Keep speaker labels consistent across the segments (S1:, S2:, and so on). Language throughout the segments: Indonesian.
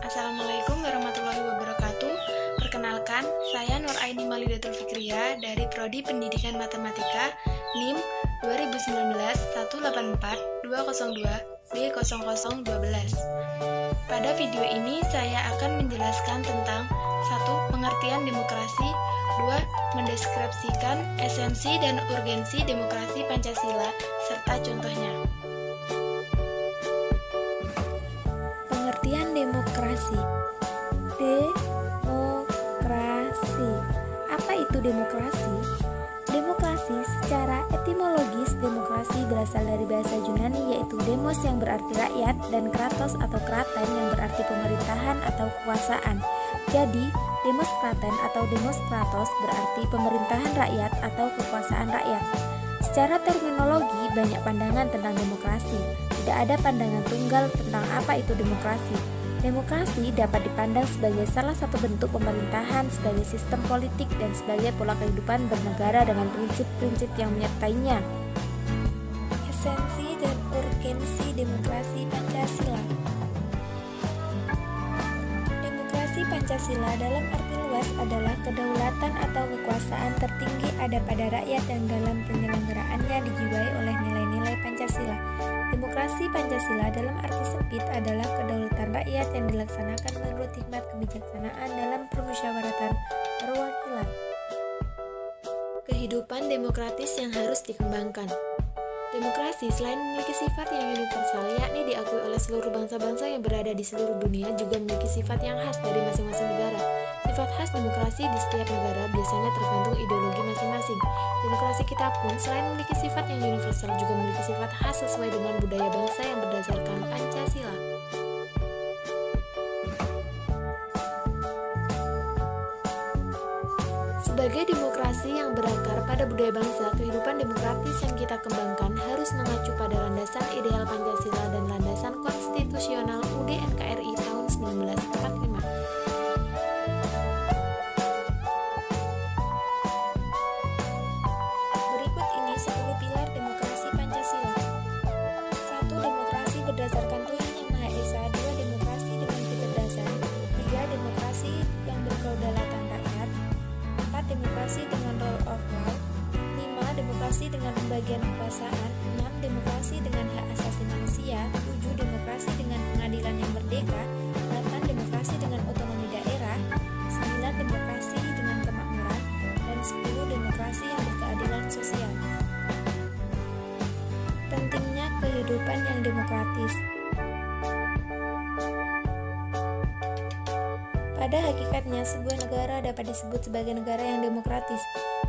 S1: Assalamualaikum warahmatullahi wabarakatuh. Perkenalkan, saya Nur Aini Malidatul Fikriya dari Prodi Pendidikan Matematika NIM 2019-184-202-B0012. Pada video ini saya akan menjelaskan tentang 1. Pengertian demokrasi, 2. Mendeskripsikan esensi dan urgensi demokrasi Pancasila serta contohnya.
S2: Pengertian demokrasi. Demokrasi. Apa itu demokrasi? Demokrasi secara etimologis, demokrasi berasal dari bahasa Yunani yaitu demos yang berarti rakyat dan kratos atau kraten yang berarti pemerintahan atau kekuasaan. Jadi, demos kraten atau demos kratos berarti pemerintahan rakyat atau kekuasaan rakyat. Secara terminologi, banyak pandangan tentang demokrasi. Tidak ada pandangan tunggal tentang apa itu demokrasi. Demokrasi dapat dipandang sebagai salah satu bentuk pemerintahan, sebagai sistem politik, dan sebagai pola kehidupan bernegara dengan prinsip-prinsip yang menyertainya. Esensi dan urgensi demokrasi Pancasila. Demokrasi Pancasila dalam arti luas adalah kedaulatan atau kekuasaan tertinggi ada pada rakyat yang dalam penyelenggaraannya dijiwai oleh nilai-nilai Pancasila. Demokrasi Pancasila dalam arti sempit adalah kedaulatan rakyat yang dilaksanakan menurut hikmat kebijaksanaan dalam permusyawaratan perwakilan. Kehidupan demokratis yang harus dikembangkan. Demokrasi selain memiliki sifat yang universal, yakni diakui oleh seluruh bangsa-bangsa yang berada di seluruh dunia, juga memiliki sifat yang khas dari masing-masing negara. Sifat khas demokrasi di setiap negara biasanya tergantung ideologi masing-masing. Demokrasi kita pun selain memiliki sifat yang universal, juga memiliki sifat khas sesuai dengan budaya bangsa yang berdasarkan Pancasila. Sebagai demokrasi yang berakar pada budaya bangsa, kehidupan demokratis yang kita kembangkan harus mengacu pada landasan ideal Pancasila dan landasan konstitusional UUD NKRI tahun 1945. Berikut ini 10 pilar demokrasi Pancasila. 1. Demokrasi berdasarkan Tuhan Yang Maha Esa. 2. Demokrasi dengan kecerdasan. 3. Demokrasi yang berkedaulatan rakyat. 4. Demokrasi dengan rule of law. 5. Demokrasi dengan pembagian kekuasaan. 6. Demokrasi dengan hak asasi manusia. 7. Demokrasi dengan pengadilan yang merdeka. 8. Demokrasi dengan otonomi daerah. 9. Demokrasi dengan kemakmuran. Dan 10. Demokrasi yang berkeadilan sosial. Pentingnya kehidupan yang demokratis. Pada hakikatnya, sebuah negara dapat disebut sebagai negara yang demokratis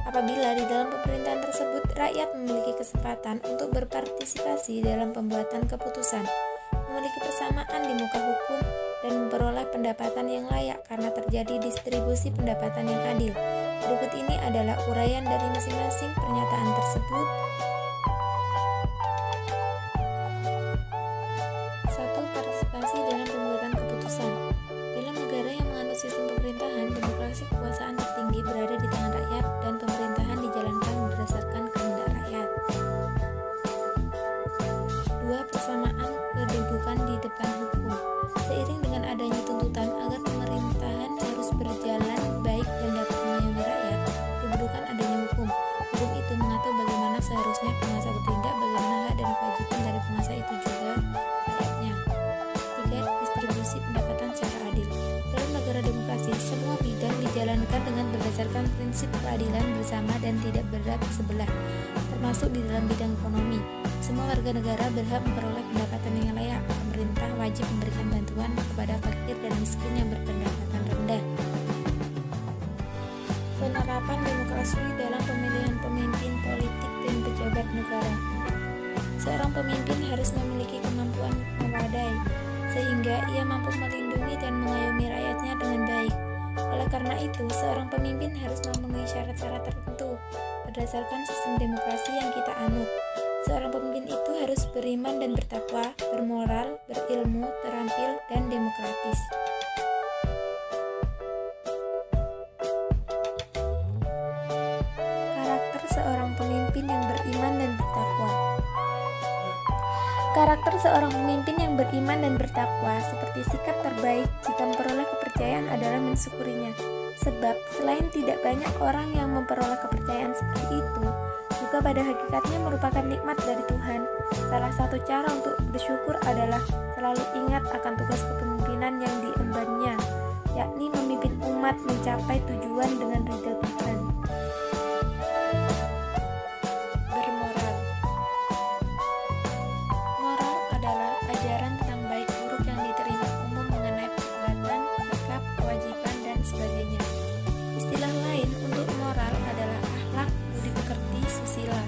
S2: apabila di dalam pemerintahan tersebut rakyat memiliki kesempatan untuk berpartisipasi dalam pembuatan keputusan, memiliki persamaan di muka hukum, dan memperoleh pendapatan yang layak karena terjadi distribusi pendapatan yang adil. Berikut ini adalah uraian dari masing-masing pernyataan tersebut. 1. Partisipasi dalam pembuatan keputusan. Dalam negara yang menganut sistem pemerintahan, demokrasi kekuasaan tertinggi berada di tangan rakyat dan pemerintahan dijalankan berdasarkan kehendak rakyat. 2. Persamaan kedudukan di depan hukum. Seiring dengan adanya tuntutan agar pemerintahan harus berjalan baik dan dapat mengayomi rakyat, dibutuhkan adanya hukum. Hukum itu mengatur bagaimana seharusnya penguasa bertindak, bagaimana hak dan kewajiban dari penguasa itu juga rakyatnya. 3. Distribusi pendapatan secara adil. Dalam negara demokrasi, semua bidang dijalankan dengan berdasarkan prinsip keadilan bersama dan tidak berat sebelah, termasuk di dalam bidang ekonomi. Semua warga negara berhak memperoleh pendapatan yang layak. Pemerintah wajib memberikan bantuan kepada fakir dan miskin yang berpendapatan rendah. Penerapan demokrasi dalam pemilihan pemimpin politik dan pejabat negara. Seorang pemimpin harus memiliki kemampuan memadai, sehingga ia mampu melindungi dan mengayomi rakyatnya dengan baik. Oleh karena itu, seorang pemimpin harus memenuhi syarat-syarat tertentu berdasarkan sistem demokrasi yang kita anut. Seorang pemimpin itu harus beriman dan bertakwa, bermoral, berilmu, terampil, dan demokratis. Karakter seorang pemimpin yang beriman dan bertakwa. Karakter seorang pemimpin yang beriman dan bertakwa seperti sikap terbaik jika memperoleh kepercayaan adalah mensyukurinya. Sebab selain tidak banyak orang yang memperoleh kepercayaan seperti itu, juga pada hakikatnya merupakan nikmat dari Tuhan. Salah satu cara untuk bersyukur adalah selalu ingat akan tugas kepemimpinan yang diembannya, yakni memimpin umat mencapai tujuan dengan ridha Tuhan. Bermoral. Moral adalah ajaran tentang baik buruk yang diterima umum mengenai perbuatan, sikap, kewajiban, dan sebagainya. Istilah lain untuk moral adalah akhlak, budi pekerti, susila.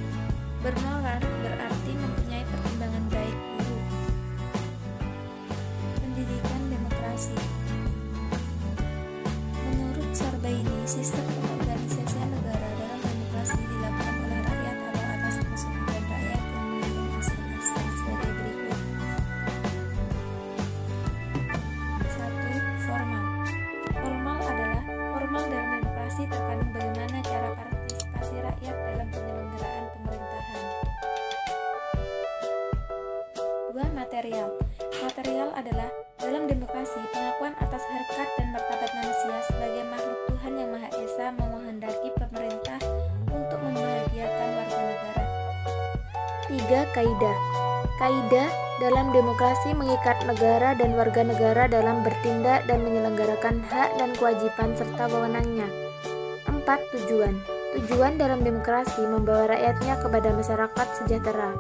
S2: Bermoral berarti mempunyai pertimbangan baik buruk. Pendidikan demokrasi. Menurut Sarbaini, sistem pengorganisasian negara dalam demokrasi dilakukan oleh rakyat atau atas persetujuan rakyat yang mengandung hasil-hasil sebagai berikut. 1. Formal. Formal dalam demokrasi terkandung bagaimana cara partisipasi rakyat dalam penyelenggaraan pemerintahan. 2. Material. Material adalah dalam demokrasi pengakuan atas harkat dan martabat manusia sebagai makhluk Tuhan yang Maha Esa menghendaki pemerintah untuk membahagiakan warga negara. 3. Kaidah. Kaidah dalam demokrasi mengikat negara dan warga negara dalam bertindak dan menyelenggarakan hak dan kewajiban serta wewenangnya. 4. Tujuan. Tujuan dalam demokrasi membawa rakyatnya kepada masyarakat sejahtera.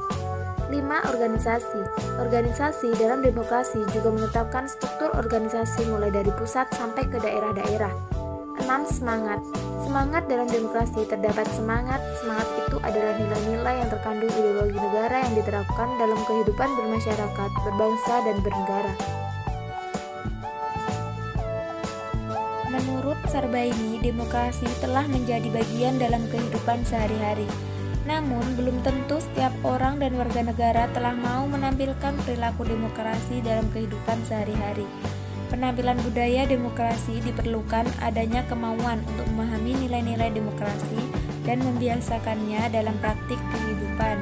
S2: 5. Organisasi. Organisasi dalam demokrasi juga menetapkan struktur organisasi mulai dari pusat sampai ke daerah-daerah. 6. Semangat. Semangat dalam demokrasi terdapat semangat. Semangat itu adalah nilai-nilai yang terkandung ideologi negara yang diterapkan dalam kehidupan bermasyarakat, berbangsa, dan bernegara. Menurut Sarbaini, demokrasi telah menjadi bagian dalam kehidupan sehari-hari. Namun, belum tentu setiap orang dan warga negara telah mau menampilkan perilaku demokrasi dalam kehidupan sehari-hari. Penampilan budaya demokrasi diperlukan adanya kemauan untuk memahami nilai-nilai demokrasi dan membiasakannya dalam praktik kehidupan.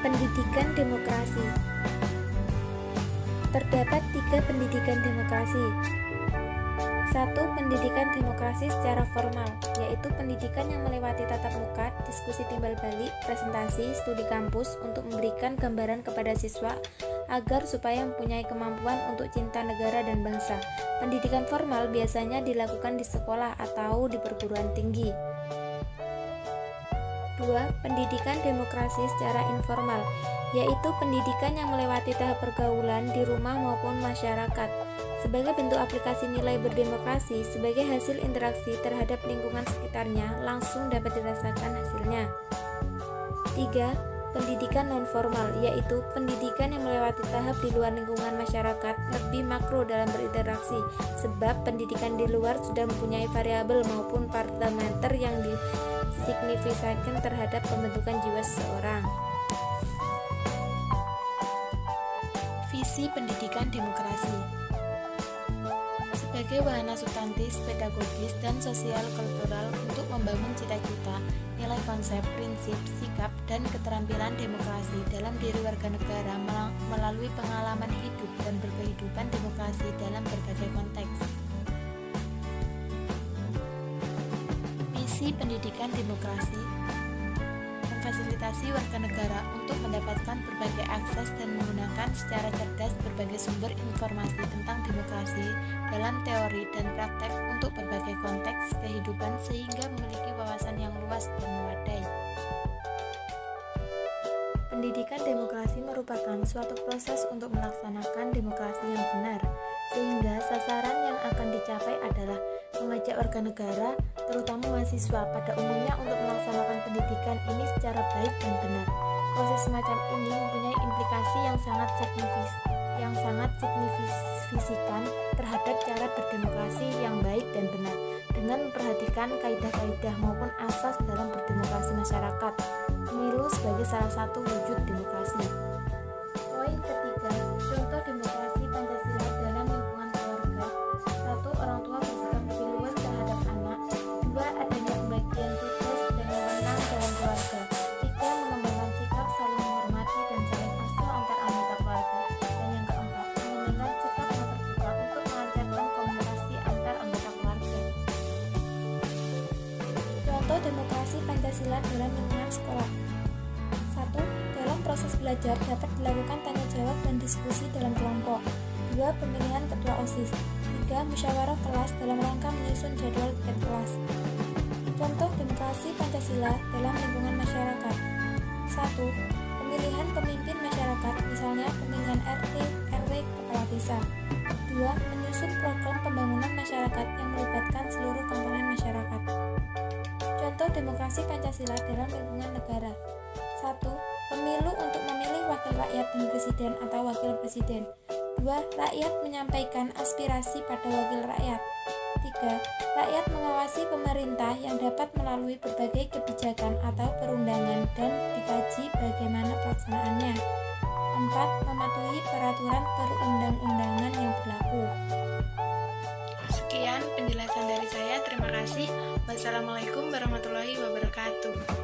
S2: Pendidikan demokrasi. Terdapat 3 pendidikan demokrasi. 1. Pendidikan demokrasi secara formal, yaitu pendidikan yang melewati tatap muka, diskusi timbal balik, presentasi, studi kampus untuk memberikan gambaran kepada siswa agar supaya mempunyai kemampuan untuk cinta negara dan bangsa. Pendidikan formal biasanya dilakukan di sekolah atau di perguruan tinggi. 2. Pendidikan demokrasi secara informal, yaitu pendidikan yang melewati tahap pergaulan di rumah maupun masyarakat. Sebagai bentuk aplikasi nilai berdemokrasi, sebagai hasil interaksi terhadap lingkungan sekitarnya, langsung dapat dirasakan hasilnya. 3. Pendidikan non-formal, yaitu pendidikan yang melewati tahap di luar lingkungan masyarakat, lebih makro dalam berinteraksi, sebab pendidikan di luar sudah mempunyai variabel maupun parameter yang disignifikankan terhadap pembentukan jiwa seseorang.
S1: Visi pendidikan demokrasi sebagai wahana substantif, pedagogis, dan sosial kultural untuk membangun cita-cita, nilai konsep, prinsip, sikap, dan keterampilan demokrasi dalam diri warga negara melalui pengalaman hidup dan berkehidupan demokrasi dalam berbagai konteks. Misi pendidikan demokrasi memfasilitasi warga negara untuk mendapatkan berbagai akses dan menggunakan secara cerdas berbagai sumber informasi tentang demokrasi dalam teori dan praktek untuk berbagai konteks kehidupan sehingga memiliki wawasan yang luas dan memadai. Pendidikan demokrasi merupakan suatu proses untuk melaksanakan demokrasi yang benar, sehingga sasaran yang akan dicapai adalah mengajak warga negara, terutama mahasiswa pada umumnya untuk melaksanakan pendidikan ini secara baik dan benar. Proses semacam ini mempunyai implikasi yang sangat signifikan terhadap cara berdemokrasi yang baik dan benar, dengan memperhatikan kaidah-kaidah maupun asas dalam berdemokrasi masyarakat. Pemilu sebagai salah satu wujud demokrasi. Poin ketiga, contoh demokrasi Pancasila dalam lingkungan keluarga. 1. Orang tua bersikap lebih luas terhadap anak. 2. Adanya pembagian tugas dan wewenang dalam keluarga. 3. Mengembangkan sikap saling
S2: Contoh demokrasi Pancasila dalam lingkungan sekolah. 1. Dalam proses belajar dapat dilakukan tanya jawab dan diskusi dalam kelompok. 2. Pemilihan ketua OSIS. 3. Musyawarah kelas dalam rangka menyusun jadwal tiket kelas. Contoh demokrasi Pancasila dalam lingkungan masyarakat. 1. Pemilihan pemimpin masyarakat, misalnya pemilihan RT, RW, kepala desa. 2. Menyusun program pembangunan masyarakat yang melibatkan seluruh komponen masyarakat. Contoh demokrasi Pancasila dalam lingkungan negara. 1. Pemilu untuk memilih wakil rakyat dan presiden atau wakil presiden. 2. Rakyat menyampaikan aspirasi pada wakil rakyat. 3. Rakyat mengawasi pemerintah yang dapat melalui berbagai kebijakan atau perundangan dan dikaji bagaimana pelaksanaannya. 4. Mematuhi peraturan perundang-undangan yang berlaku.
S1: Sekian penjelasan dari saya. Terima kasih. Wassalamualaikum warahmatullahi wabarakatuh.